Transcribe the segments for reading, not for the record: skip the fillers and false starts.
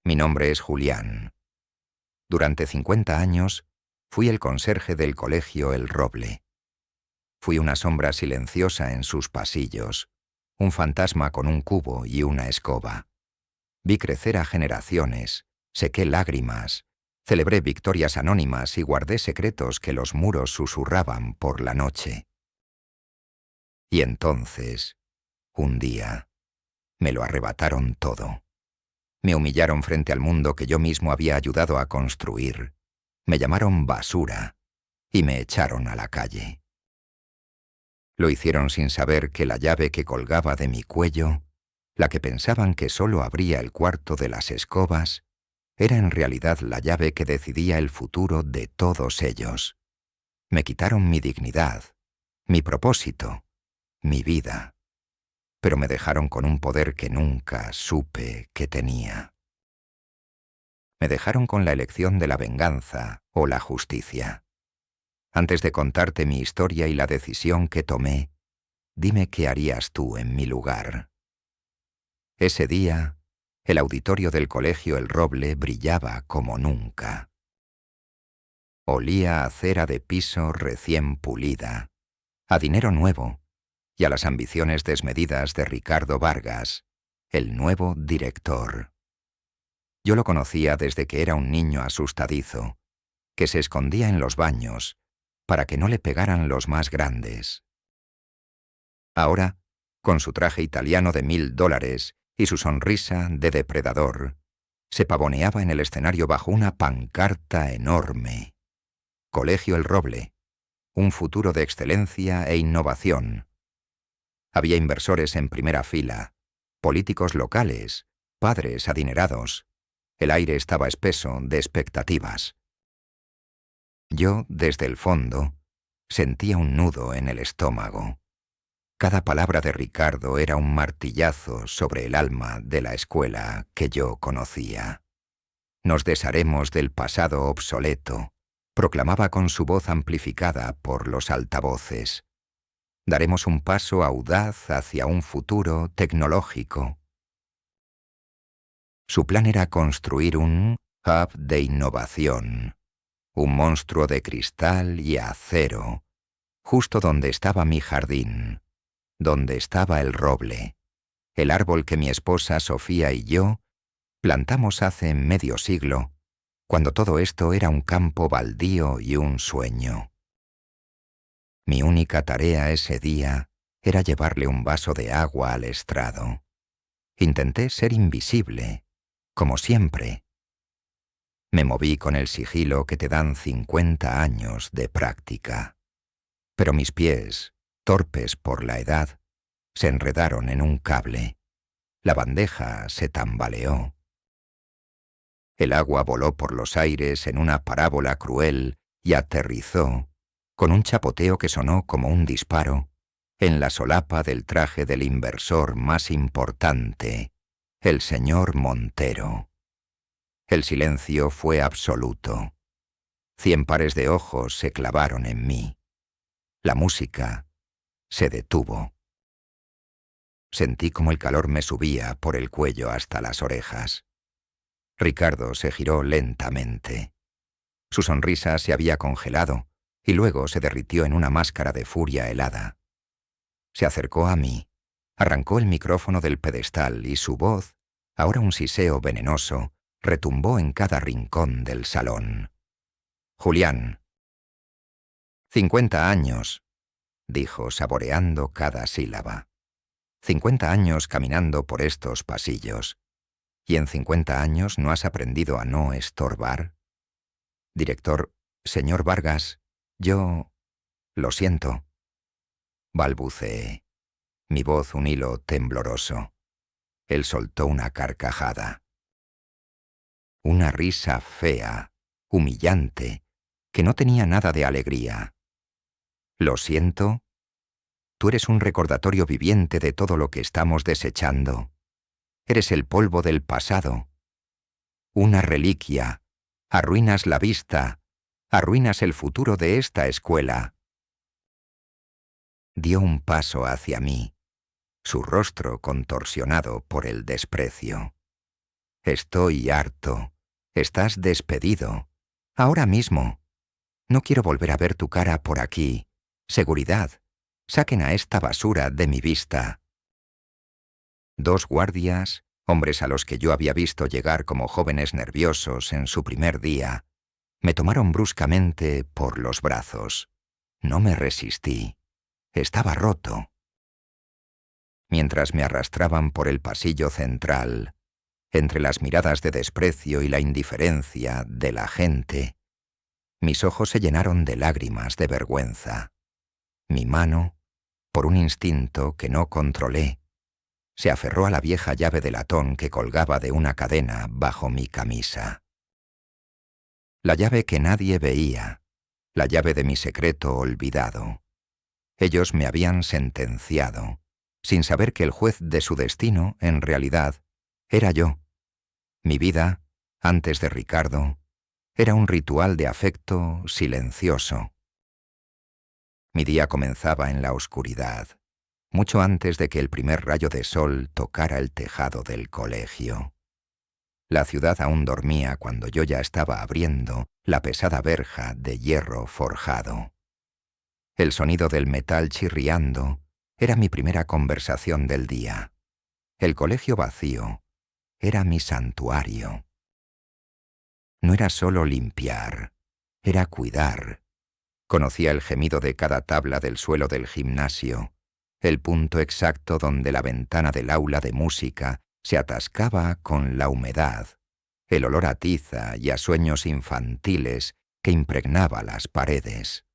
Mi nombre es Julián. Durante 50 años fui el conserje del colegio El Roble. Fui una sombra silenciosa en sus pasillos, un fantasma con un cubo y una escoba. Vi crecer a generaciones, sequé lágrimas, celebré victorias anónimas y guardé secretos que los muros susurraban por la noche. Y entonces, un día, me lo arrebataron todo. Me humillaron frente al mundo que yo mismo había ayudado a construir. Me llamaron basura y me echaron a la calle. Lo hicieron sin saber que la llave que colgaba de mi cuello, la que pensaban que solo abría el cuarto de las escobas, era en realidad la llave que decidía el futuro de todos ellos. Me quitaron mi dignidad, mi propósito, mi vida, pero me dejaron con un poder que nunca supe que tenía. Me dejaron con la elección de la venganza o la justicia. Antes de contarte mi historia y la decisión que tomé, dime qué harías tú en mi lugar. Ese día, el auditorio del colegio El Roble brillaba como nunca. Olía a cera de piso recién pulida, a dinero nuevo y a las ambiciones desmedidas de Ricardo Vargas, el nuevo director. Yo lo conocía desde que era un niño asustadizo, que se escondía en los baños para que no le pegaran los más grandes. Ahora, con su traje italiano de $1000 y su sonrisa de depredador, se pavoneaba en el escenario bajo una pancarta enorme. Colegio El Roble, un futuro de excelencia e innovación. Había inversores en primera fila, políticos locales, padres adinerados. El aire estaba espeso de expectativas. Yo, desde el fondo, sentía un nudo en el estómago. Cada palabra de Ricardo era un martillazo sobre el alma de la escuela que yo conocía. Nos desharemos del pasado obsoleto, proclamaba con su voz amplificada por los altavoces. Daremos un paso audaz hacia un futuro tecnológico. Su plan era construir un hub de innovación, un monstruo de cristal y acero, justo donde estaba mi jardín, donde estaba el roble, el árbol que mi esposa Sofía y yo plantamos hace medio siglo, cuando todo esto era un campo baldío y un sueño. Mi única tarea ese día era llevarle un vaso de agua al estrado. Intenté ser invisible, como siempre. Me moví con el sigilo que te dan 50 años de práctica. Pero mis pies, torpes por la edad, se enredaron en un cable. La bandeja se tambaleó. El agua voló por los aires en una parábola cruel y aterrizó, con un chapoteo que sonó como un disparo, en la solapa del traje del inversor más importante, el señor Montero. El silencio fue absoluto. 100 pares de ojos se clavaron en mí. La música se detuvo. Sentí como el calor me subía por el cuello hasta las orejas. Ricardo se giró lentamente. Su sonrisa se había congelado y luego se derritió en una máscara de furia helada. Se acercó a mí, arrancó el micrófono del pedestal y su voz, ahora un siseo venenoso, retumbó en cada rincón del salón. Julián. 50 años, dijo saboreando cada sílaba. 50 años caminando por estos pasillos. ¿Y en 50 años no has aprendido a no estorbar? Director, señor Vargas, yo... lo siento. Balbuceé, mi voz un hilo tembloroso. Él soltó una carcajada. Una risa fea, humillante, que no tenía nada de alegría. ¿Lo siento? Tú eres un recordatorio viviente de todo lo que estamos desechando. Eres el polvo del pasado. Una reliquia. Arruinas la vista. Arruinas el futuro de esta escuela. Dio un paso hacia mí, su rostro contorsionado por el desprecio. Estoy harto. Estás despedido. Ahora mismo. No quiero volver a ver tu cara por aquí. Seguridad. Saquen a esta basura de mi vista. 2 guardias, hombres a los que yo había visto llegar como jóvenes nerviosos en su primer día, me tomaron bruscamente por los brazos. No me resistí. Estaba roto. Mientras me arrastraban por el pasillo central, entre las miradas de desprecio y la indiferencia de la gente, mis ojos se llenaron de lágrimas de vergüenza. Mi mano, por un instinto que no controlé, se aferró a la vieja llave de latón que colgaba de una cadena bajo mi camisa. La llave que nadie veía, la llave de mi secreto olvidado. Ellos me habían sentenciado, sin saber que el juez de su destino, en realidad, era yo. Mi vida, antes de Ricardo, era un ritual de afecto silencioso. Mi día comenzaba en la oscuridad, mucho antes de que el primer rayo de sol tocara el tejado del colegio. La ciudad aún dormía cuando yo ya estaba abriendo la pesada verja de hierro forjado. El sonido del metal chirriando era mi primera conversación del día. El colegio vacío era mi santuario. No era solo limpiar, era cuidar. Conocía el gemido de cada tabla del suelo del gimnasio, el punto exacto donde la ventana del aula de música se atascaba con la humedad, el olor a tiza y a sueños infantiles que impregnaba las paredes.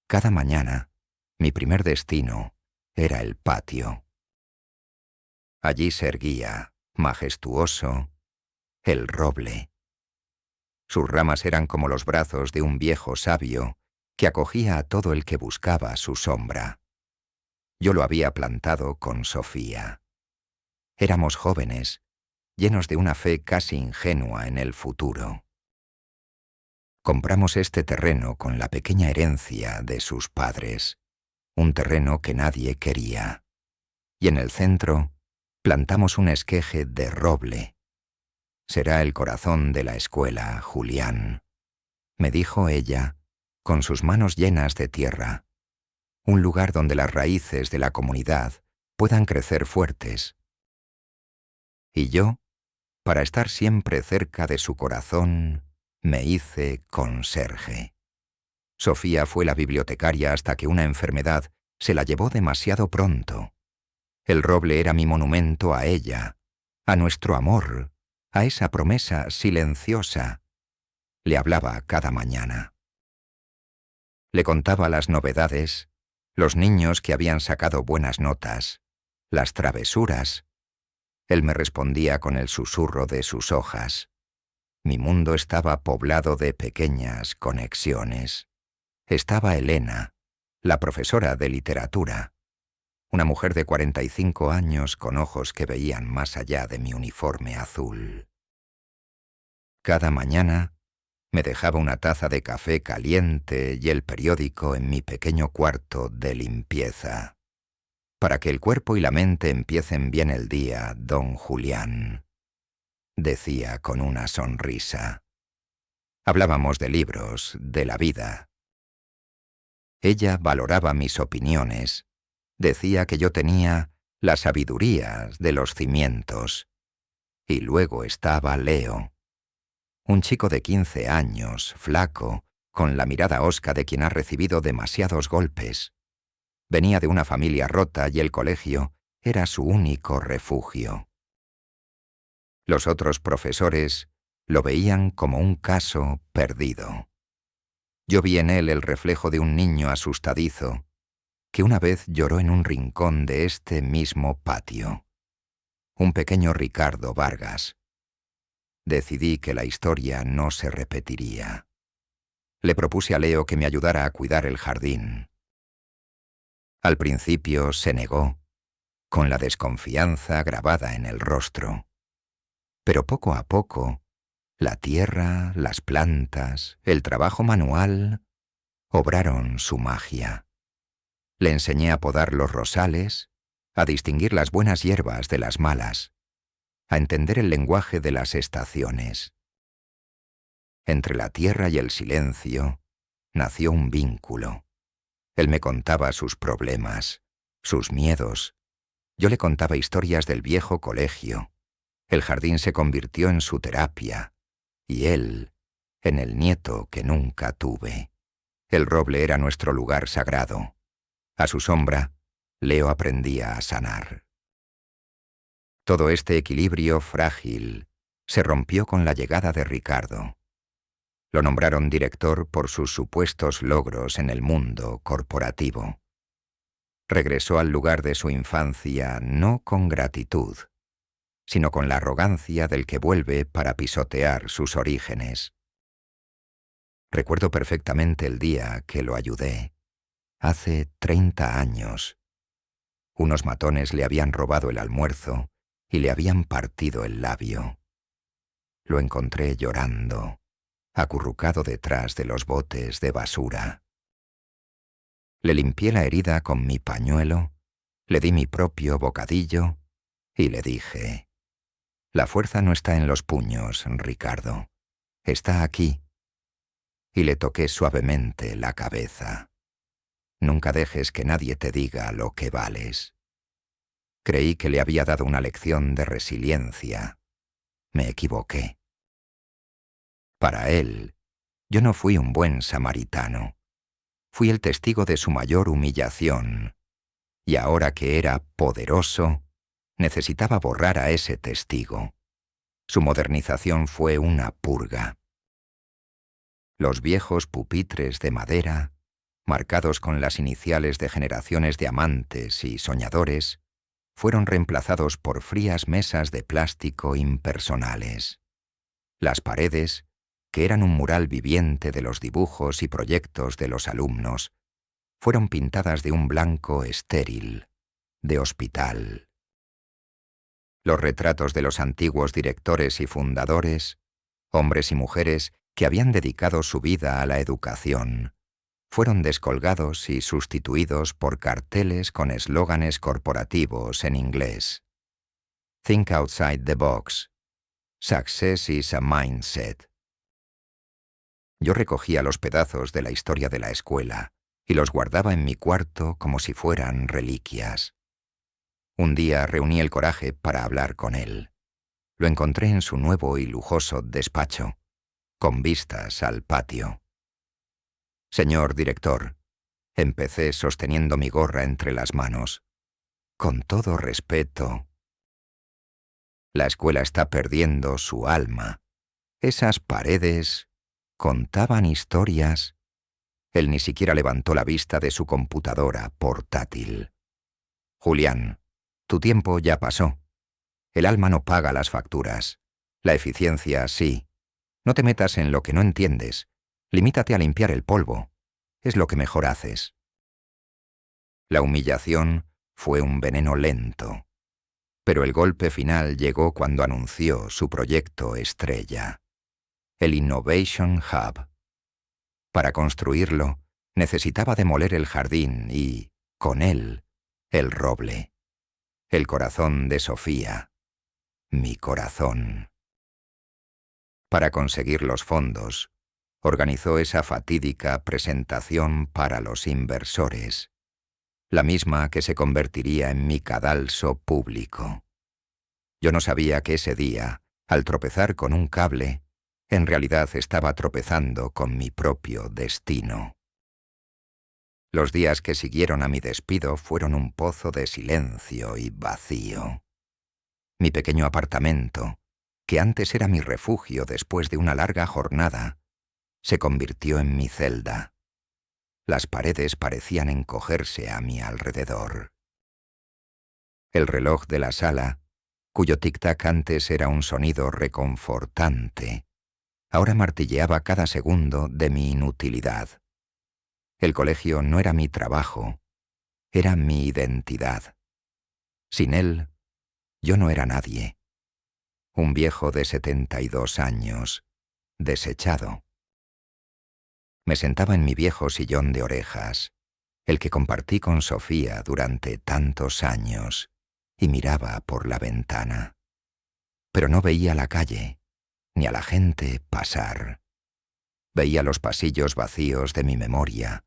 Cada mañana, mi primer destino era el patio. Allí se erguía, majestuoso, el roble. Sus ramas eran como los brazos de un viejo sabio que acogía a todo el que buscaba su sombra. Yo lo había plantado con Sofía. Éramos jóvenes, llenos de una fe casi ingenua en el futuro. Compramos este terreno con la pequeña herencia de sus padres, un terreno que nadie quería. Y en el centro plantamos un esqueje de roble. Será el corazón de la escuela, Julián, me dijo ella, con sus manos llenas de tierra. Un lugar donde las raíces de la comunidad puedan crecer fuertes. Y yo, para estar siempre cerca de su corazón, me hice conserje. Sofía fue la bibliotecaria hasta que una enfermedad se la llevó demasiado pronto. El roble era mi monumento a ella, a nuestro amor, a esa promesa silenciosa. Le hablaba cada mañana. Le contaba las novedades, los niños que habían sacado buenas notas, las travesuras. Él me respondía con el susurro de sus hojas. Mi mundo estaba poblado de pequeñas conexiones. Estaba Elena, la profesora de literatura, una mujer de 45 años con ojos que veían más allá de mi uniforme azul. Cada mañana me dejaba una taza de café caliente y el periódico en mi pequeño cuarto de limpieza. Para que el cuerpo y la mente empiecen bien el día, don Julián, decía con una sonrisa. Hablábamos de libros, de la vida. Ella valoraba mis opiniones. Decía que yo tenía la sabiduría de los cimientos. Y luego estaba Leo, un chico de 15 años, flaco, con la mirada hosca de quien ha recibido demasiados golpes. Venía de una familia rota y el colegio era su único refugio. Los otros profesores lo veían como un caso perdido. Yo vi en él el reflejo de un niño asustadizo que una vez lloró en un rincón de este mismo patio. Un pequeño Ricardo Vargas. Decidí que la historia no se repetiría. Le propuse a Leo que me ayudara a cuidar el jardín. Al principio se negó, con la desconfianza grabada en el rostro. Pero poco a poco, la tierra, las plantas, el trabajo manual, obraron su magia. Le enseñé a podar los rosales, a distinguir las buenas hierbas de las malas. a entender el lenguaje de las estaciones. Entre la tierra y el silencio nació un vínculo. Él me contaba sus problemas, sus miedos. Yo le contaba historias del viejo colegio. El jardín se convirtió en su terapia, y él en el nieto que nunca tuve. El roble era nuestro lugar sagrado. A su sombra, Leo aprendía a sanar. Todo este equilibrio frágil se rompió con la llegada de Ricardo. Lo nombraron director por sus supuestos logros en el mundo corporativo. Regresó al lugar de su infancia no con gratitud, sino con la arrogancia del que vuelve para pisotear sus orígenes. Recuerdo perfectamente el día que lo ayudé, hace 30 años. Unos matones le habían robado el almuerzo y le habían partido el labio. Lo encontré llorando, acurrucado detrás de los botes de basura. Le limpié la herida con mi pañuelo, le di mi propio bocadillo y le dije: «La fuerza no está en los puños, Ricardo. Está aquí». Y le toqué suavemente la cabeza. «Nunca dejes que nadie te diga lo que vales». Creí que le había dado una lección de resiliencia. Me equivoqué. Para él, yo no fui un buen samaritano. Fui el testigo de su mayor humillación. Y ahora que era poderoso, necesitaba borrar a ese testigo. Su modernización fue una purga. Los viejos pupitres de madera, marcados con las iniciales de generaciones de amantes y soñadores, fueron reemplazados por frías mesas de plástico impersonales. Las paredes, que eran un mural viviente de los dibujos y proyectos de los alumnos, fueron pintadas de un blanco estéril, de hospital. Los retratos de los antiguos directores y fundadores, hombres y mujeres que habían dedicado su vida a la educación, fueron descolgados y sustituidos por carteles con eslóganes corporativos en inglés. Think outside the box. Success is a mindset. Yo recogía los pedazos de la historia de la escuela y los guardaba en mi cuarto como si fueran reliquias. Un día reuní el coraje para hablar con él. Lo encontré en su nuevo y lujoso despacho, con vistas al patio. «Señor director», empecé sosteniendo mi gorra entre las manos, «con todo respeto, la escuela está perdiendo su alma. Esas paredes contaban historias». Él ni siquiera levantó la vista de su computadora portátil. «Julián, tu tiempo ya pasó. El alma no paga las facturas. La eficiencia sí. No te metas en lo que no entiendes. Limítate a limpiar el polvo. Es lo que mejor haces». La humillación fue un veneno lento, pero el golpe final llegó cuando anunció su proyecto estrella, el Innovation Hub. Para construirlo, necesitaba demoler el jardín y, con él, el roble. El corazón de Sofía. Mi corazón. Para conseguir los fondos, organizó esa fatídica presentación para los inversores, la misma que se convertiría en mi cadalso público. Yo no sabía que ese día, al tropezar con un cable, en realidad estaba tropezando con mi propio destino. Los días que siguieron a mi despido fueron un pozo de silencio y vacío. Mi pequeño apartamento, que antes era mi refugio después de una larga jornada, se convirtió en mi celda. Las paredes parecían encogerse a mi alrededor. El reloj de la sala, cuyo tic-tac antes era un sonido reconfortante, ahora martilleaba cada segundo de mi inutilidad. El colegio no era mi trabajo, era mi identidad. Sin él, yo no era nadie. Un viejo de 72 años, desechado. Me sentaba en mi viejo sillón de orejas, el que compartí con Sofía durante tantos años, y miraba por la ventana. pero no veía la calle, ni a la gente pasar. Veía los pasillos vacíos de mi memoria,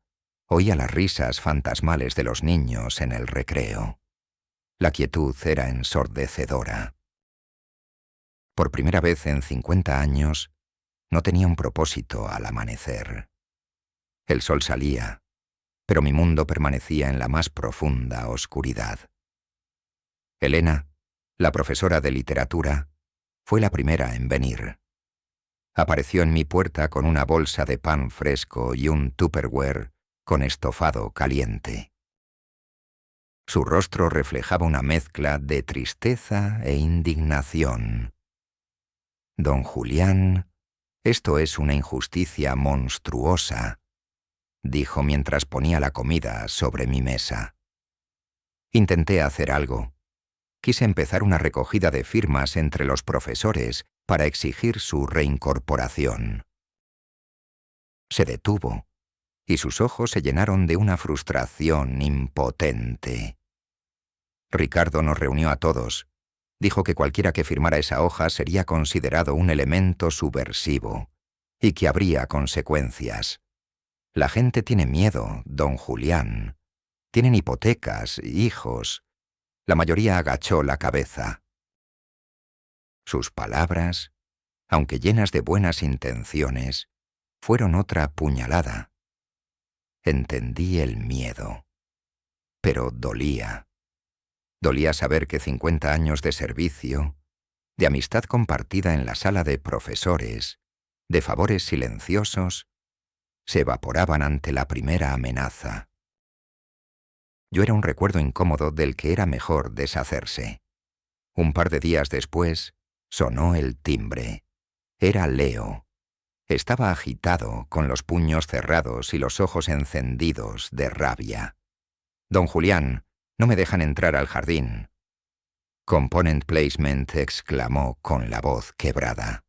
oía las risas fantasmales de los niños en el recreo. La quietud era ensordecedora. Por primera vez en 50 años, no tenía un propósito al amanecer. El sol salía, pero mi mundo permanecía en la más profunda oscuridad. Elena, la profesora de literatura, fue la primera en venir. Apareció en mi puerta con una bolsa de pan fresco y un Tupperware con estofado caliente. Su rostro reflejaba una mezcla de tristeza e indignación. «Don Julián, esto es una injusticia monstruosa», dijo mientras ponía la comida sobre mi mesa. Intenté hacer algo. Quise empezar una recogida de firmas entre los profesores para exigir su reincorporación. Se detuvo, y sus ojos se llenaron de una frustración impotente. Ricardo nos reunió a todos. Dijo que cualquiera que firmara esa hoja sería considerado un elemento subversivo, y que habría consecuencias. La gente tiene miedo, don Julián. Tienen hipotecas, hijos. La mayoría agachó la cabeza. Sus palabras, aunque llenas de buenas intenciones, fueron otra puñalada. Entendí el miedo, pero dolía. Dolía saber que 50 años de servicio, de amistad compartida en la sala de profesores, de favores silenciosos, se evaporaban ante la primera amenaza. Yo era un recuerdo incómodo del que era mejor deshacerse. Un par de días después, sonó el timbre. Era Leo. Estaba agitado, con los puños cerrados y los ojos encendidos de rabia. «Don Julián, no me dejan entrar al jardín». Component Placement exclamó con la voz quebrada.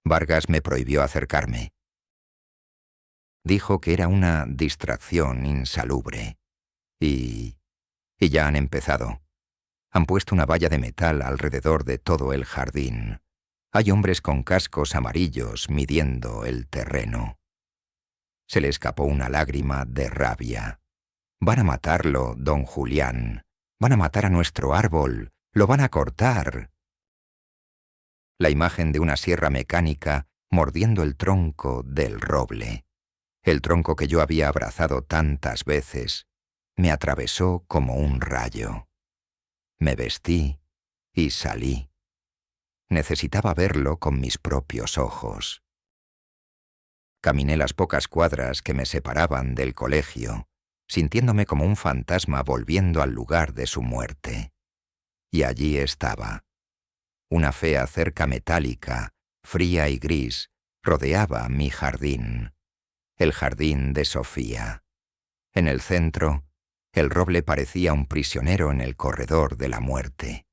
Vargas me prohibió acercarme. Dijo que era una distracción insalubre. Y ya han empezado. Han puesto una valla de metal alrededor de todo el jardín. Hay hombres con cascos amarillos midiendo el terreno. Se le escapó una lágrima de rabia. «Van a matarlo, don Julián. Van a matar a nuestro árbol. Lo van a cortar». La imagen de una sierra mecánica mordiendo el tronco del roble, el tronco que yo había abrazado tantas veces, me atravesó como un rayo. Me vestí y salí. Necesitaba verlo con mis propios ojos. Caminé las pocas cuadras que me separaban del colegio, sintiéndome como un fantasma volviendo al lugar de su muerte. Y allí estaba. Una fea cerca metálica, fría y gris, rodeaba mi jardín. El jardín de Sofía. En el centro, el roble parecía un prisionero en el corredor de la muerte.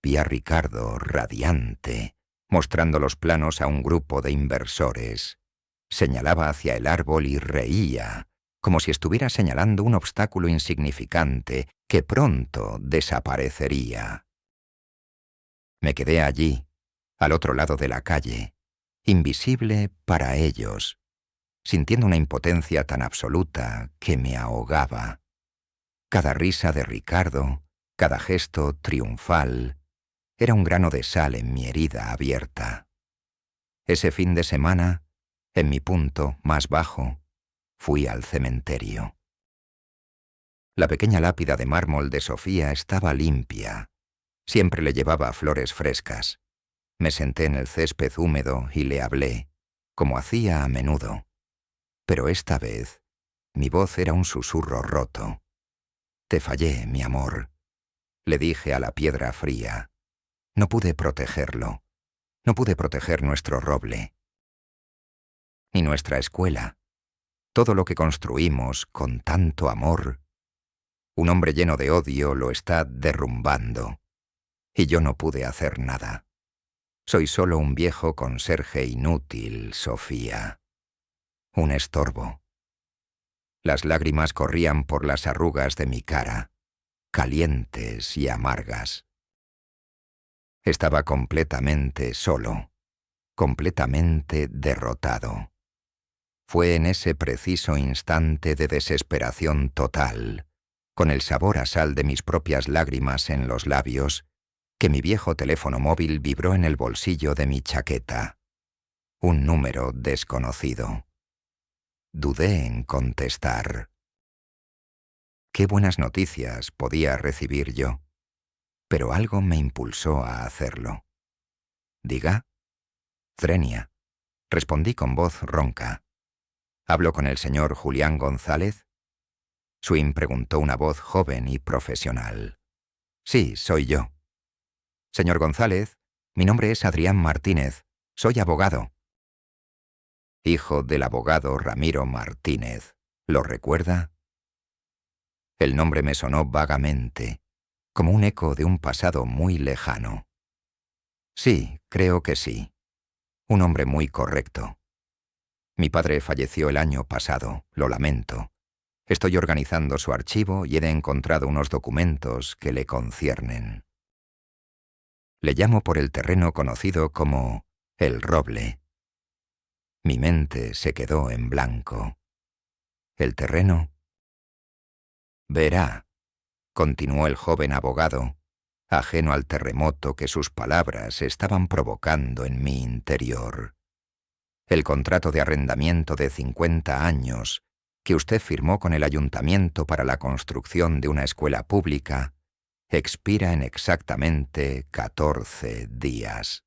Vi a Ricardo radiante, mostrando los planos a un grupo de inversores. Señalaba hacia el árbol y reía, como si estuviera señalando un obstáculo insignificante que pronto desaparecería. Me quedé allí, al otro lado de la calle, invisible para ellos, sintiendo una impotencia tan absoluta que me ahogaba. Cada risa de Ricardo, cada gesto triunfal, era un grano de sal en mi herida abierta. Ese fin de semana, en mi punto más bajo, fui al cementerio. La pequeña lápida de mármol de Sofía estaba limpia. Siempre le llevaba flores frescas. Me senté en el césped húmedo y le hablé, como hacía a menudo. Pero esta vez, mi voz era un susurro roto. «Te fallé, mi amor», le dije a la piedra fría. No pude protegerlo. No pude proteger nuestro roble. Ni nuestra escuela. Todo lo que construimos con tanto amor. Un hombre lleno de odio lo está derrumbando. Y yo no pude hacer nada. Soy solo un viejo conserje inútil, Sofía. Un estorbo. Las lágrimas corrían por las arrugas de mi cara, calientes y amargas. Estaba completamente solo, completamente derrotado. Fue en ese preciso instante de desesperación total, con el sabor a sal de mis propias lágrimas en los labios, que mi viejo teléfono móvil vibró en el bolsillo de mi chaqueta. Un número desconocido. Dudé en contestar. Qué buenas noticias podía recibir yo, pero algo me impulsó a hacerlo. Diga. Zrenia. Respondí con voz ronca. ¿Hablo con el señor Julián González? Swin preguntó una voz joven y profesional. Sí, soy yo. Señor González, mi nombre es Adrián Martínez. Soy abogado. Hijo del abogado Ramiro Martínez. ¿Lo recuerda? El nombre me sonó vagamente, como un eco de un pasado muy lejano. Sí, creo que sí. Un hombre muy correcto. Mi padre falleció el año pasado, lo lamento. Estoy organizando su archivo y he encontrado unos documentos que le conciernen. Le llamo por el terreno conocido como El Roble. Mi mente se quedó en blanco. ¿El terreno? Verá, continuó el joven abogado, ajeno al terremoto que sus palabras estaban provocando en mi interior. El contrato de arrendamiento de 50 años que usted firmó con el ayuntamiento para la construcción de una escuela pública expira en exactamente 14 días.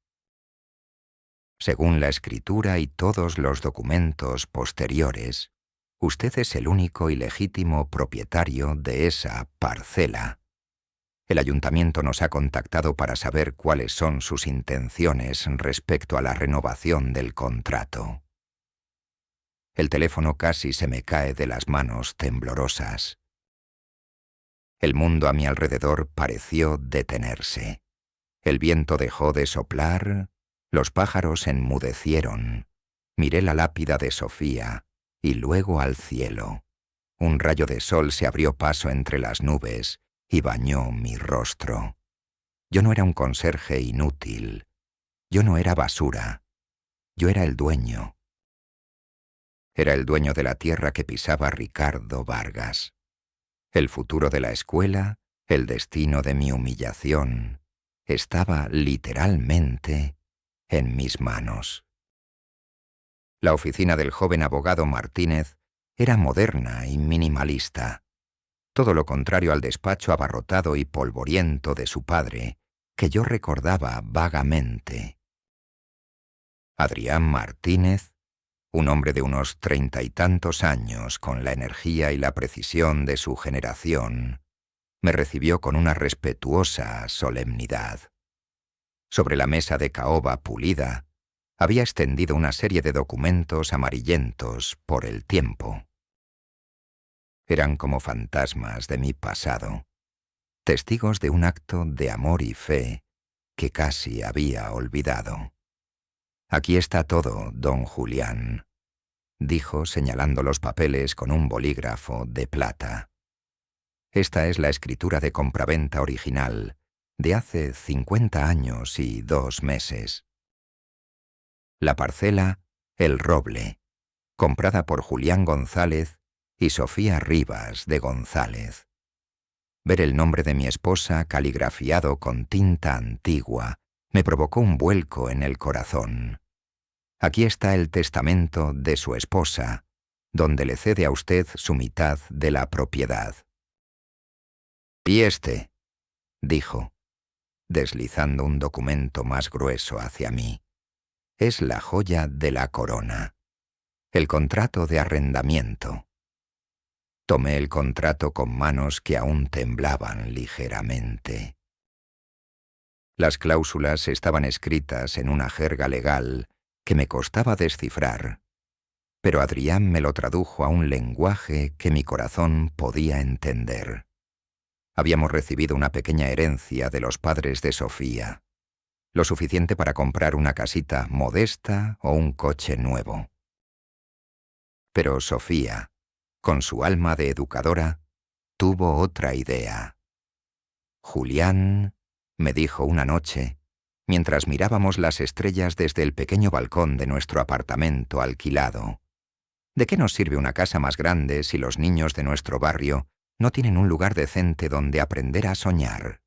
Según la escritura y todos los documentos posteriores, usted es el único y legítimo propietario de esa parcela. El ayuntamiento nos ha contactado para saber cuáles son sus intenciones respecto a la renovación del contrato. El teléfono casi se me cae de las manos temblorosas. El mundo a mi alrededor pareció detenerse. El viento dejó de soplar, los pájaros enmudecieron. Miré la lápida de Sofía y luego al cielo. Un rayo de sol se abrió paso entre las nubes y bañó mi rostro. Yo no era un conserje inútil. Yo no era basura. Yo era el dueño. Era el dueño de la tierra que pisaba Ricardo Vargas. El futuro de la escuela, el destino de mi humillación, estaba literalmente en mis manos. La oficina del joven abogado Martínez era moderna y minimalista. Todo lo contrario al despacho abarrotado y polvoriento de su padre, que yo recordaba vagamente. Adrián Martínez, un hombre de unos 30 y tantos años con la energía y la precisión de su generación, me recibió con una respetuosa solemnidad. Sobre la mesa de caoba pulida, había extendido una serie de documentos amarillentos por el tiempo. Eran como fantasmas de mi pasado, testigos de un acto de amor y fe que casi había olvidado. Aquí está todo, don Julián, dijo señalando los papeles con un bolígrafo de plata. Esta es la escritura de compraventa original, de hace 50 años y 2 meses. La parcela El Roble, comprada por Julián González y Sofía Rivas de González. Ver el nombre de mi esposa caligrafiado con tinta antigua me provocó un vuelco en el corazón. Aquí está el testamento de su esposa, donde le cede a usted su mitad de la propiedad. «Y este», dijo, deslizando un documento más grueso hacia mí, «es la joya de la corona, el contrato de arrendamiento». Tomé el contrato con manos que aún temblaban ligeramente. Las cláusulas estaban escritas en una jerga legal que me costaba descifrar, pero Adrián me lo tradujo a un lenguaje que mi corazón podía entender. Habíamos recibido una pequeña herencia de los padres de Sofía, lo suficiente para comprar una casita modesta o un coche nuevo. Pero Sofía, con su alma de educadora, tuvo otra idea. «Julián», me dijo una noche, mientras mirábamos las estrellas desde el pequeño balcón de nuestro apartamento alquilado. ¿De qué nos sirve una casa más grande si los niños de nuestro barrio no tienen un lugar decente donde aprender a soñar?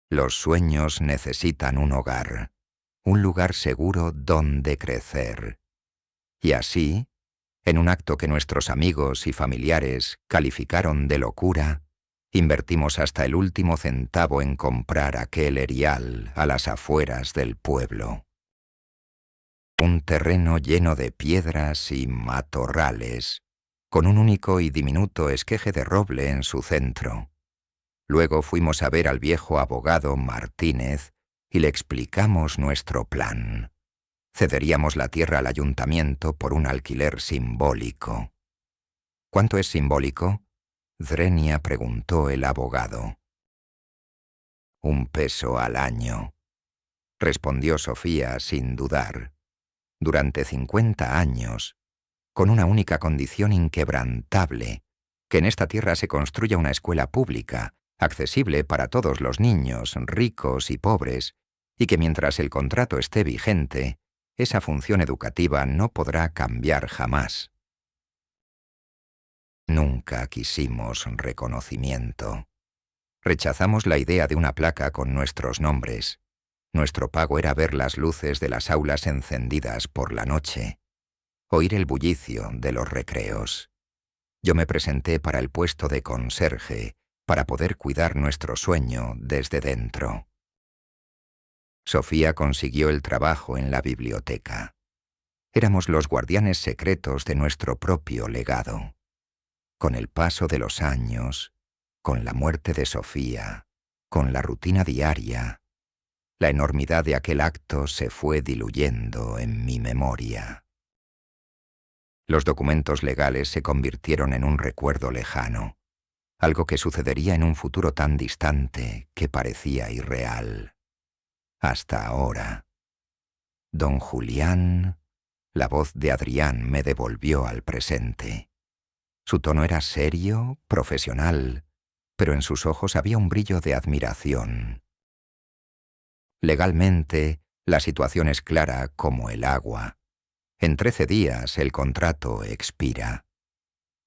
Los sueños necesitan un hogar, un lugar seguro donde crecer. Y así, en un acto que nuestros amigos y familiares calificaron de locura, invertimos hasta el último centavo en comprar aquel erial a las afueras del pueblo. Un terreno lleno de piedras y matorrales, con un único y diminuto esqueje de roble en su centro. Luego fuimos a ver al viejo abogado Martínez y le explicamos nuestro plan. Cederíamos la tierra al ayuntamiento por un alquiler simbólico. ¿Cuánto es simbólico?, Zrenia preguntó el abogado. 1 peso al año, respondió Sofía sin dudar. Durante 50 años, con una única condición inquebrantable, que en esta tierra se construya una escuela pública, accesible para todos los niños, ricos y pobres, y que mientras el contrato esté vigente, esa función educativa no podrá cambiar jamás. Nunca quisimos reconocimiento. Rechazamos la idea de una placa con nuestros nombres. Nuestro pago era ver las luces de las aulas encendidas por la noche, oír el bullicio de los recreos. Yo me presenté para el puesto de conserje, para poder cuidar nuestro sueño desde dentro. Sofía consiguió el trabajo en la biblioteca. Éramos los guardianes secretos de nuestro propio legado. Con el paso de los años, con la muerte de Sofía, con la rutina diaria, la enormidad de aquel acto se fue diluyendo en mi memoria. Los documentos legales se convirtieron en un recuerdo lejano, algo que sucedería en un futuro tan distante que parecía irreal. Hasta ahora. Don Julián, la voz de Adrián me devolvió al presente. Su tono era serio, profesional, pero en sus ojos había un brillo de admiración. Legalmente, la situación es clara como el agua. En 13 días el contrato expira.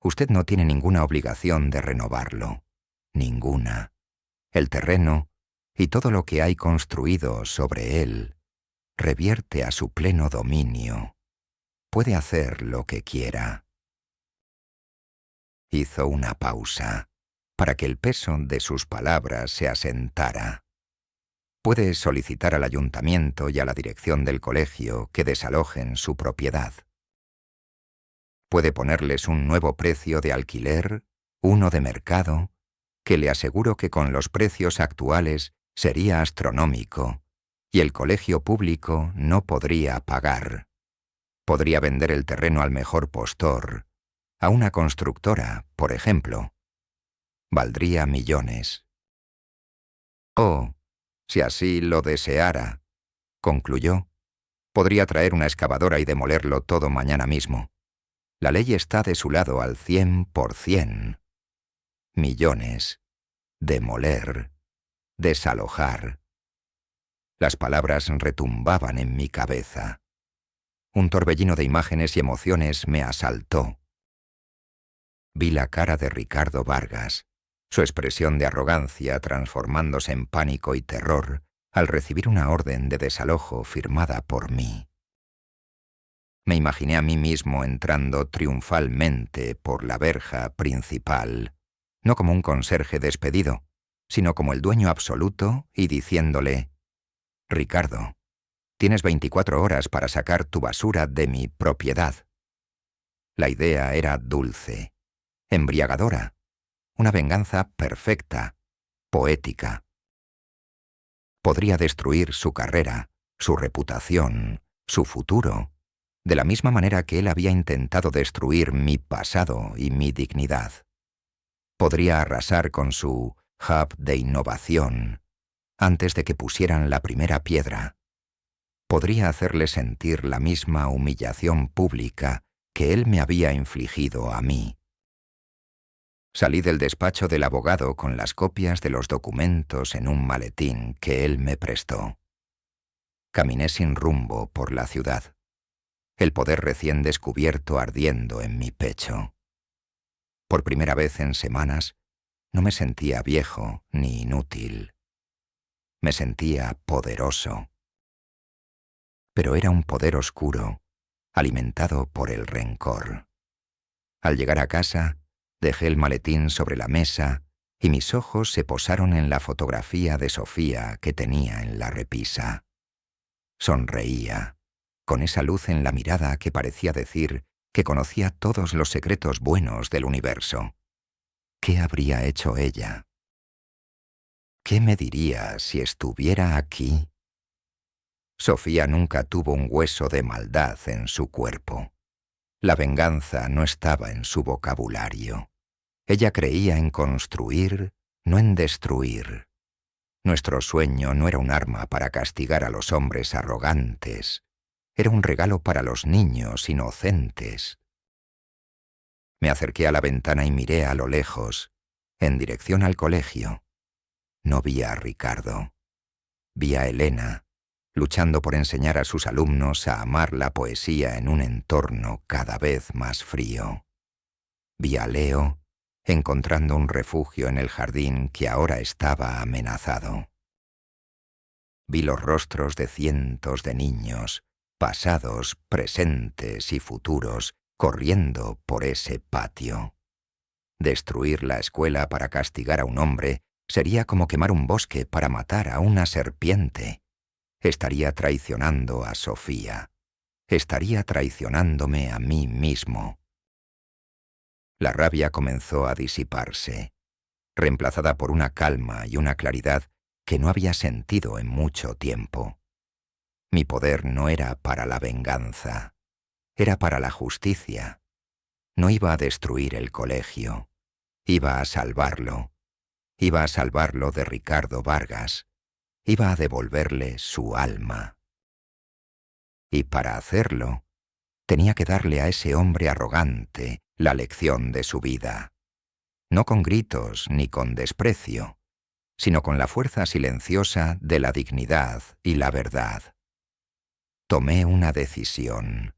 Usted no tiene ninguna obligación de renovarlo. Ninguna. El terreno y todo lo que hay construido sobre él revierte a su pleno dominio. Puede hacer lo que quiera. Hizo una pausa para que el peso de sus palabras se asentara. Puede solicitar al ayuntamiento y a la dirección del colegio que desalojen su propiedad. Puede ponerles un nuevo precio de alquiler, uno de mercado, que le aseguro que con los precios actuales sería astronómico, y el colegio público no podría pagar. Podría vender el terreno al mejor postor, a una constructora, por ejemplo. Valdría millones. Oh, si así lo deseara, concluyó, podría traer una excavadora y demolerlo todo mañana mismo. La ley está de su lado al 100%. Millones. Demoler. Desalojar. Las palabras retumbaban en mi cabeza. Un torbellino de imágenes y emociones me asaltó. Vi la cara de Ricardo Vargas, su expresión de arrogancia transformándose en pánico y terror al recibir una orden de desalojo firmada por mí. Me imaginé a mí mismo entrando triunfalmente por la verja principal, no como un conserje despedido, sino como el dueño absoluto y diciéndole: «Ricardo, tienes 24 horas para sacar tu basura de mi propiedad». La idea era dulce, embriagadora, una venganza perfecta, poética. Podría destruir su carrera, su reputación, su futuro, de la misma manera que él había intentado destruir mi pasado y mi dignidad. Podría arrasar con su hub de innovación antes de que pusieran la primera piedra. Podría hacerle sentir la misma humillación pública que él me había infligido a mí. Salí del despacho del abogado con las copias de los documentos en un maletín que él me prestó. Caminé sin rumbo por la ciudad, el poder recién descubierto ardiendo en mi pecho. Por primera vez en semanas, no me sentía viejo ni inútil. Me sentía poderoso. Pero era un poder oscuro, alimentado por el rencor. Al llegar a casa, dejé el maletín sobre la mesa y mis ojos se posaron en la fotografía de Sofía que tenía en la repisa. Sonreía, con esa luz en la mirada que parecía decir que conocía todos los secretos buenos del universo. ¿Qué habría hecho ella? ¿Qué me diría si estuviera aquí? Sofía nunca tuvo un hueso de maldad en su cuerpo. La venganza no estaba en su vocabulario. Ella creía en construir, no en destruir. Nuestro sueño no era un arma para castigar a los hombres arrogantes. Era un regalo para los niños inocentes. Me acerqué a la ventana y miré a lo lejos, en dirección al colegio. No vi a Ricardo. Vi a Elena, luchando por enseñar a sus alumnos a amar la poesía en un entorno cada vez más frío. Vi a Leo, encontrando un refugio en el jardín que ahora estaba amenazado. Vi los rostros de cientos de niños, pasados, presentes y futuros, corriendo por ese patio. Destruir la escuela para castigar a un hombre sería como quemar un bosque para matar a una serpiente. Estaría traicionando a Sofía. Estaría traicionándome a mí mismo. La rabia comenzó a disiparse, reemplazada por una calma y una claridad que no había sentido en mucho tiempo. Mi poder no era para la venganza, era para la justicia. No iba a destruir el colegio, iba a salvarlo. Iba a salvarlo de Ricardo Vargas. Iba a devolverle su alma. Y para hacerlo, tenía que darle a ese hombre arrogante la lección de su vida. No con gritos ni con desprecio, sino con la fuerza silenciosa de la dignidad y la verdad. Tomé una decisión.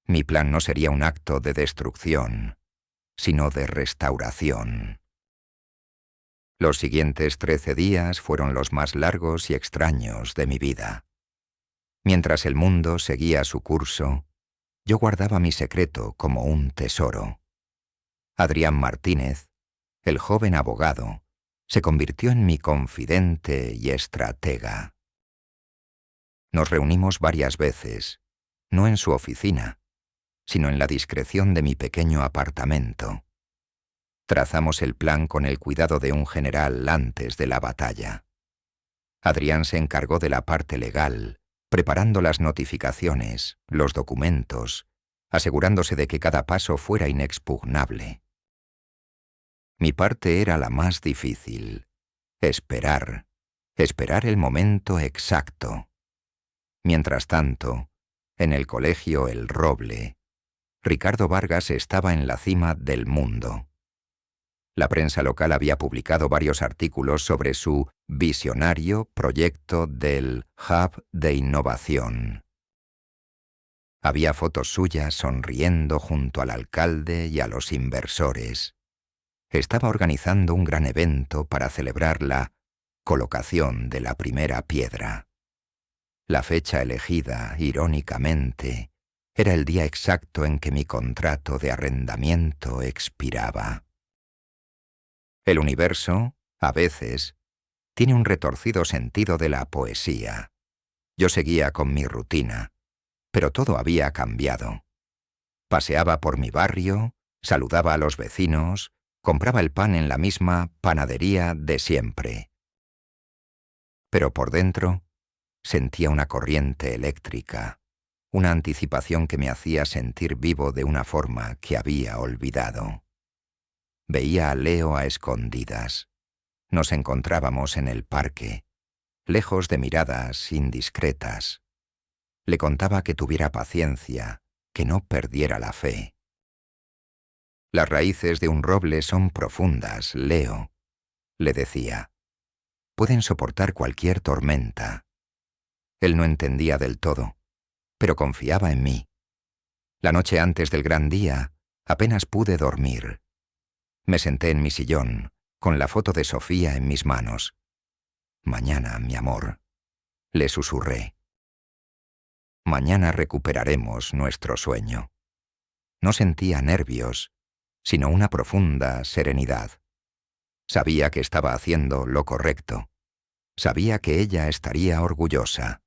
Mi plan no sería un acto de destrucción, sino de restauración. Los siguientes 13 días fueron los más largos y extraños de mi vida. Mientras el mundo seguía su curso, yo guardaba mi secreto como un tesoro. Adrián Martínez, el joven abogado, se convirtió en mi confidente y estratega. Nos reunimos varias veces, no en su oficina, sino en la discreción de mi pequeño apartamento. Trazamos el plan con el cuidado de un general antes de la batalla. Adrián se encargó de la parte legal, preparando las notificaciones, los documentos, asegurándose de que cada paso fuera inexpugnable. Mi parte era la más difícil: esperar el momento exacto. Mientras tanto, en el colegio El Roble, Ricardo Vargas estaba en la cima del mundo. La prensa local había publicado varios artículos sobre su visionario proyecto del Hub de Innovación. Había fotos suyas sonriendo junto al alcalde y a los inversores. Estaba organizando un gran evento para celebrar la colocación de la primera piedra. La fecha elegida, irónicamente, era el día exacto en que mi contrato de arrendamiento expiraba. El universo, a veces, tiene un retorcido sentido de la poesía. Yo seguía con mi rutina, pero todo había cambiado. Paseaba por mi barrio, saludaba a los vecinos, compraba el pan en la misma panadería de siempre. Pero por dentro sentía una corriente eléctrica, una anticipación que me hacía sentir vivo de una forma que había olvidado. Veía a Leo a escondidas. Nos encontrábamos en el parque, lejos de miradas indiscretas. Le contaba que tuviera paciencia, que no perdiera la fe. Las raíces de un roble son profundas, Leo, le decía. Pueden soportar cualquier tormenta. Él no entendía del todo, pero confiaba en mí. La noche antes del gran día, apenas pude dormir. Me senté en mi sillón, con la foto de Sofía en mis manos. Mañana, mi amor, le susurré. Mañana recuperaremos nuestro sueño. No sentía nervios, sino una profunda serenidad. Sabía que estaba haciendo lo correcto. Sabía que ella estaría orgullosa.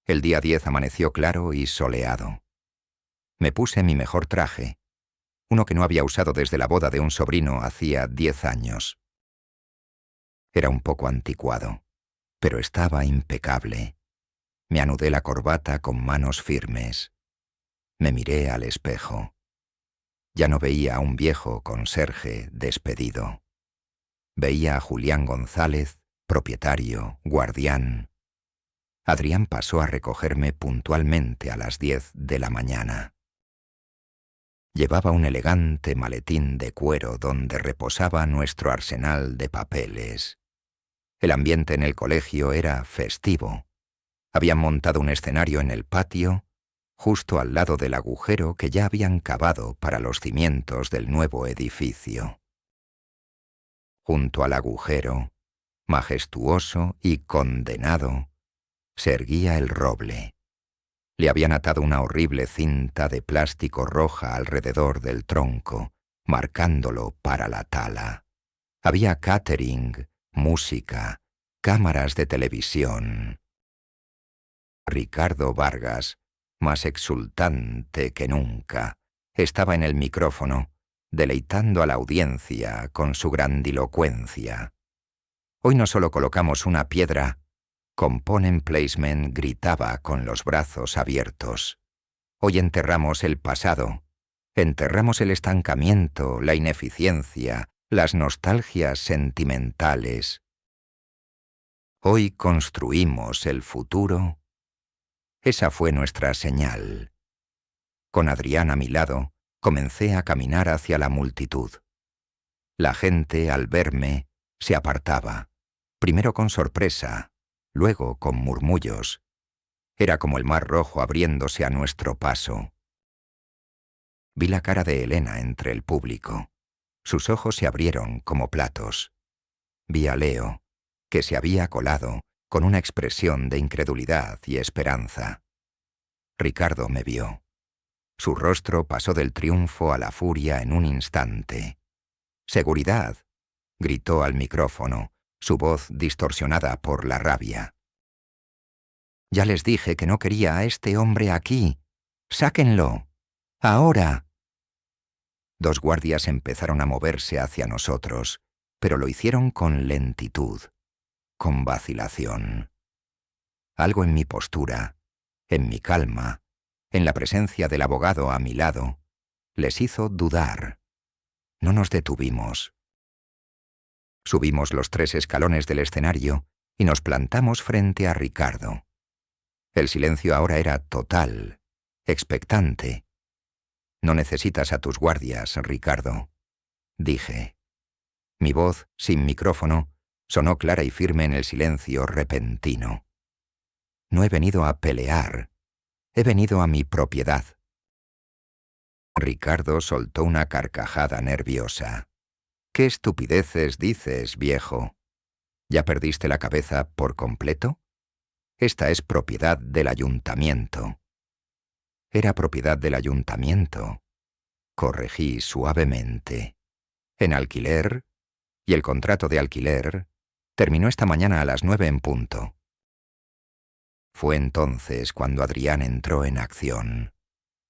El día 10 amaneció claro y soleado. Me puse mi mejor traje, uno que no había usado desde la boda de un sobrino hacía 10 años. Era un poco anticuado, pero estaba impecable. Me anudé la corbata con manos firmes. Me miré al espejo. Ya no veía a un viejo conserje despedido. Veía a Julián González, propietario, guardián. Adrián pasó a recogerme puntualmente a las 10 de la mañana. Llevaba un elegante maletín de cuero donde reposaba nuestro arsenal de papeles. El ambiente en el colegio era festivo. Habían montado un escenario en el patio, justo al lado del agujero que ya habían cavado para los cimientos del nuevo edificio. Junto al agujero, majestuoso y condenado, se erguía el roble. Le habían atado una horrible cinta de plástico roja alrededor del tronco, marcándolo para la tala. Había catering, música, cámaras de televisión. Ricardo Vargas, más exultante que nunca, estaba en el micrófono, deleitando a la audiencia con su grandilocuencia. Hoy no solo colocamos una piedra, Component Placement gritaba con los brazos abiertos. Hoy enterramos el pasado, enterramos el estancamiento, la ineficiencia, las nostalgias sentimentales. Hoy construimos el futuro. Esa fue nuestra señal. Con Adrián a mi lado, comencé a caminar hacia la multitud. La gente, al verme, se apartaba, primero con sorpresa, luego con murmullos. Era como el mar rojo abriéndose a nuestro paso. Vi la cara de Elena entre el público. Sus ojos se abrieron como platos. Vi a Leo, que se había colado, con una expresión de incredulidad y esperanza. Ricardo me vio. Su rostro pasó del triunfo a la furia en un instante. «¡Seguridad!», gritó al micrófono, su voz distorsionada por la rabia. «Ya les dije que no quería a este hombre aquí. ¡Sáquenlo! ¡Ahora!». Dos guardias empezaron a moverse hacia nosotros, pero lo hicieron con lentitud, con vacilación. Algo en mi postura, en mi calma, en la presencia del abogado a mi lado, les hizo dudar. No nos detuvimos. Subimos los 3 escalones del escenario y nos plantamos frente a Ricardo. El silencio ahora era total, expectante. «No necesitas a tus guardias, Ricardo», dije. Mi voz, sin micrófono, sonó clara y firme en el silencio repentino. «No he venido a pelear, he venido a mi propiedad». Ricardo soltó una carcajada nerviosa. «¿Qué estupideces dices, viejo? ¿Ya perdiste la cabeza por completo? Esta es propiedad del ayuntamiento». «Era propiedad del ayuntamiento», corregí suavemente. «En alquiler, y el contrato de alquiler terminó esta mañana a las 9 en punto». Fue entonces cuando Adrián entró en acción.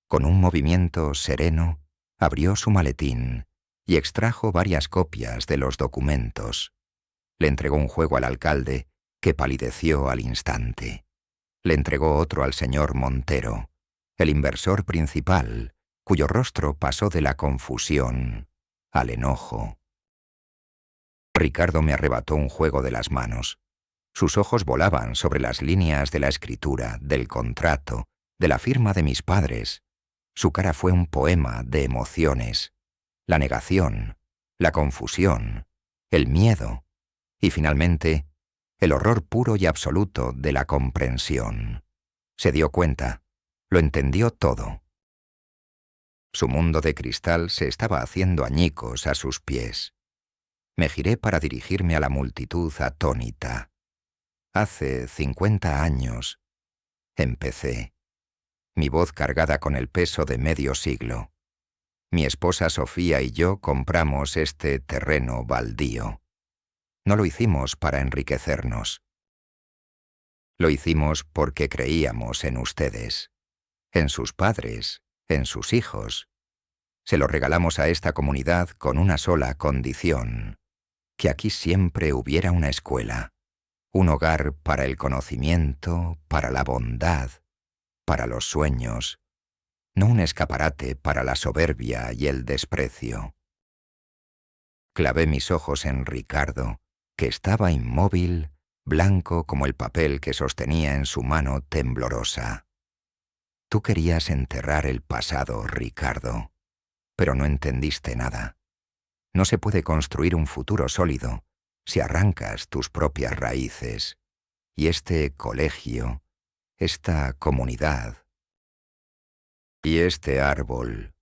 Con un movimiento sereno, abrió su maletín y extrajo varias copias de los documentos. Le entregó un juego al alcalde, que palideció al instante. Le entregó otro al señor Montero, el inversor principal, cuyo rostro pasó de la confusión al enojo. Ricardo me arrebató un juego de las manos. Sus ojos volaban sobre las líneas de la escritura, del contrato, de la firma de mis padres. Su cara fue un poema de emociones. la negación, la confusión, el miedo y finalmente el horror puro y absoluto de la comprensión. Se dio cuenta, lo entendió todo. Su mundo de cristal se estaba haciendo añicos a sus pies. Me giré para dirigirme a la multitud atónita. Hace 50 años empecé, mi voz cargada con el peso de medio siglo. Mi esposa Sofía y yo compramos este terreno baldío. No lo hicimos para enriquecernos. Lo hicimos porque creíamos en ustedes, en sus padres, en sus hijos. Se lo regalamos a esta comunidad con una sola condición: que aquí siempre hubiera una escuela, un hogar para el conocimiento, para la bondad, para los sueños, no un escaparate para la soberbia y el desprecio. Clavé mis ojos en Ricardo, que estaba inmóvil, blanco como el papel que sostenía en su mano temblorosa. Tú querías enterrar el pasado, Ricardo, pero no entendiste nada. No se puede construir un futuro sólido si arrancas tus propias raíces. Y este colegio, esta comunidad y este árbol,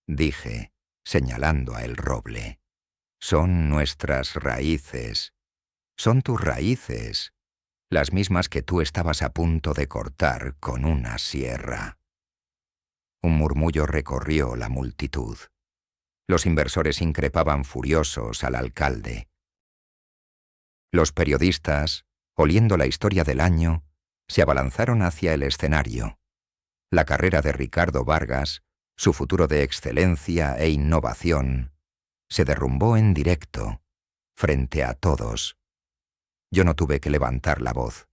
dije, señalando a el roble, son nuestras raíces. Son tus raíces, las mismas que tú estabas a punto de cortar con una sierra. Un murmullo recorrió la multitud. Los inversores increpaban furiosos al alcalde. Los periodistas, oliendo la historia del año, se abalanzaron hacia el escenario. La carrera de Ricardo Vargas, su futuro de excelencia e innovación, se derrumbó en directo, frente a todos. Yo no tuve que levantar la voz,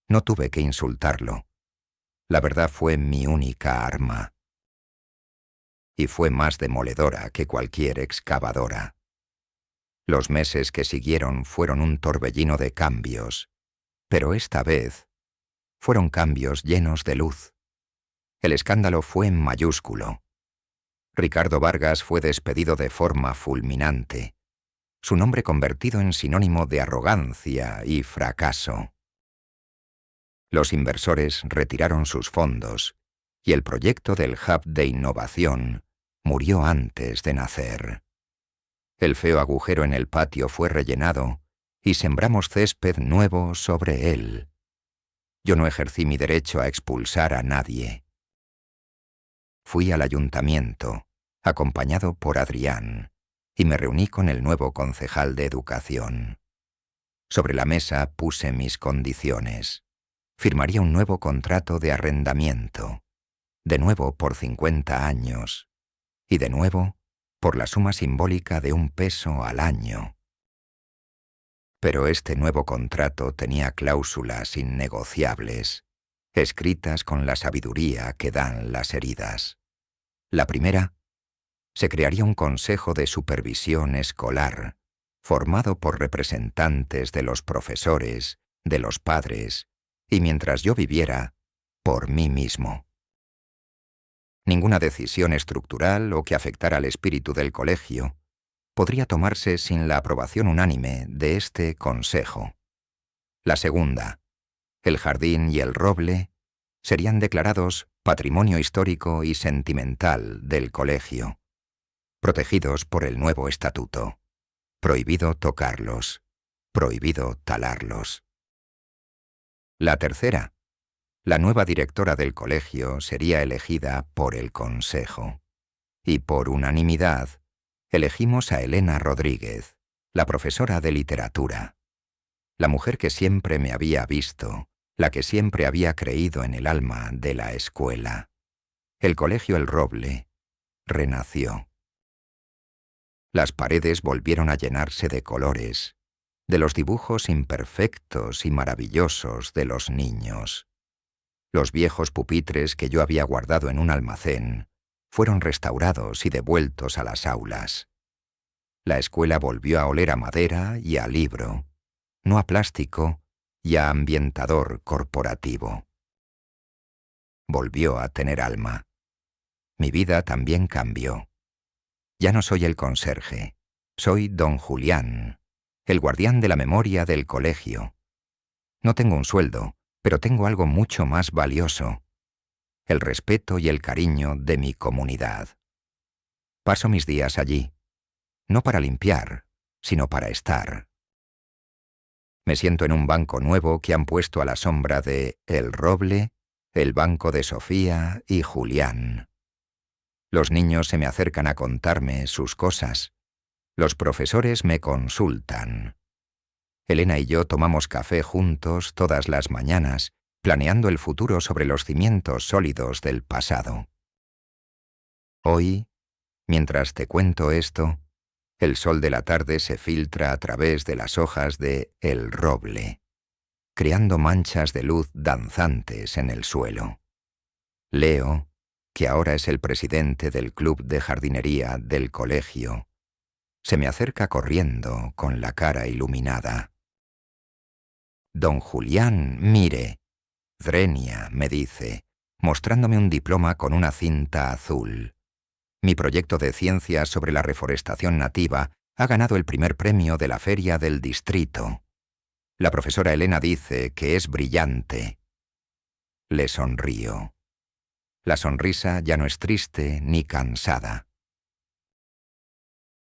no tuve que insultarlo. La verdad fue mi única arma. Y fue más demoledora que cualquier excavadora. Los meses que siguieron fueron un torbellino de cambios, pero esta vez fueron cambios llenos de luz. El escándalo fue en mayúsculo. Ricardo Vargas fue despedido de forma fulminante, su nombre convertido en sinónimo de arrogancia y fracaso. Los inversores retiraron sus fondos y el proyecto del hub de innovación murió antes de nacer. El feo agujero en el patio fue rellenado y sembramos césped nuevo sobre él. Yo no ejercí mi derecho a expulsar a nadie. Fui al ayuntamiento, acompañado por Adrián, y me reuní con el nuevo concejal de educación. Sobre la mesa puse mis condiciones. Firmaría un nuevo contrato de arrendamiento, de nuevo por 50 años, y de nuevo por la suma simbólica de $1 al año. Pero este nuevo contrato tenía cláusulas innegociables, escritas con la sabiduría que dan las heridas. La primera, se crearía un consejo de supervisión escolar, formado por representantes de los profesores, de los padres, y mientras yo viviera, por mí mismo. Ninguna decisión estructural o que afectara al espíritu del colegio podría tomarse sin la aprobación unánime de este consejo. La segunda, el jardín y el roble, serían declarados patrimonio histórico y sentimental del colegio, protegidos por el nuevo estatuto. Prohibido tocarlos, prohibido talarlos. La tercera, la nueva directora del colegio sería elegida por el consejo. Y por unanimidad, elegimos a Elena Rodríguez, la profesora de literatura, la mujer que siempre me había visto, la que siempre había creído en el alma de la escuela. El colegio El Roble renació. Las paredes volvieron a llenarse de colores, de los dibujos imperfectos y maravillosos de los niños. Los viejos pupitres que yo había guardado en un almacén fueron restaurados y devueltos a las aulas. La escuela volvió a oler a madera y a libro, no a plástico y a ambientador corporativo. Volvió a tener alma. Mi vida también cambió. Ya no soy el conserje, soy don Julián, el guardián de la memoria del colegio. No tengo un sueldo, pero tengo algo mucho más valioso: el respeto y el cariño de mi comunidad. Paso mis días allí, no para limpiar, sino para estar. Me siento en un banco nuevo que han puesto a la sombra de El Roble, el banco de Sofía y Julián. Los niños se me acercan a contarme sus cosas. Los profesores me consultan. Elena y yo tomamos café juntos todas las mañanas, planeando el futuro sobre los cimientos sólidos del pasado. Hoy, mientras te cuento esto, el sol de la tarde se filtra a través de las hojas de El Roble, creando manchas de luz danzantes en el suelo. Leo, que ahora es el presidente del club de jardinería del colegio, se me acerca corriendo con la cara iluminada. «Don Julián, mire», Drenia me dice, mostrándome un diploma con una cinta azul. Mi proyecto de ciencia sobre la reforestación nativa ha ganado el primer premio de la feria del distrito. La profesora Elena dice que es brillante. Le sonrío. La sonrisa ya no es triste ni cansada.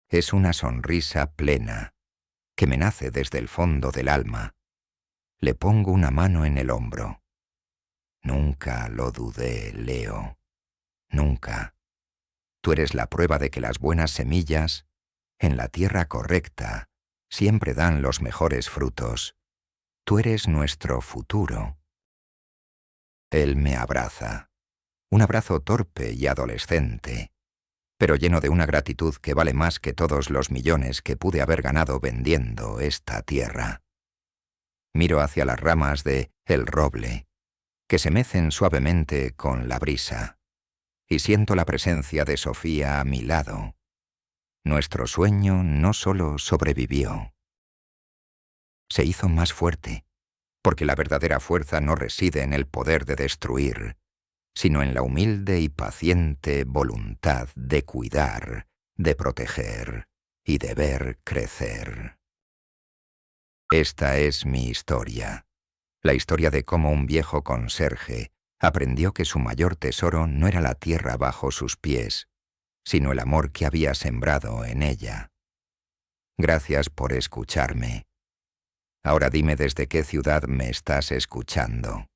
Es una sonrisa plena, que me nace desde el fondo del alma. Le pongo una mano en el hombro. Nunca lo dudé, Leo. Nunca. Tú eres la prueba de que las buenas semillas, en la tierra correcta, siempre dan los mejores frutos. Tú eres nuestro futuro. Él me abraza. Un abrazo torpe y adolescente, pero lleno de una gratitud que vale más que todos los millones que pude haber ganado vendiendo esta tierra. Miro hacia las ramas de El Roble, que se mecen suavemente con la brisa, y siento la presencia de Sofía a mi lado. Nuestro sueño no solo sobrevivió, se hizo más fuerte, porque la verdadera fuerza no reside en el poder de destruir, sino en la humilde y paciente voluntad de cuidar, de proteger y de ver crecer. Esta es mi historia, la historia de cómo un viejo conserje aprendió que su mayor tesoro no era la tierra bajo sus pies, sino el amor que había sembrado en ella. Gracias por escucharme. Ahora dime desde qué ciudad me estás escuchando.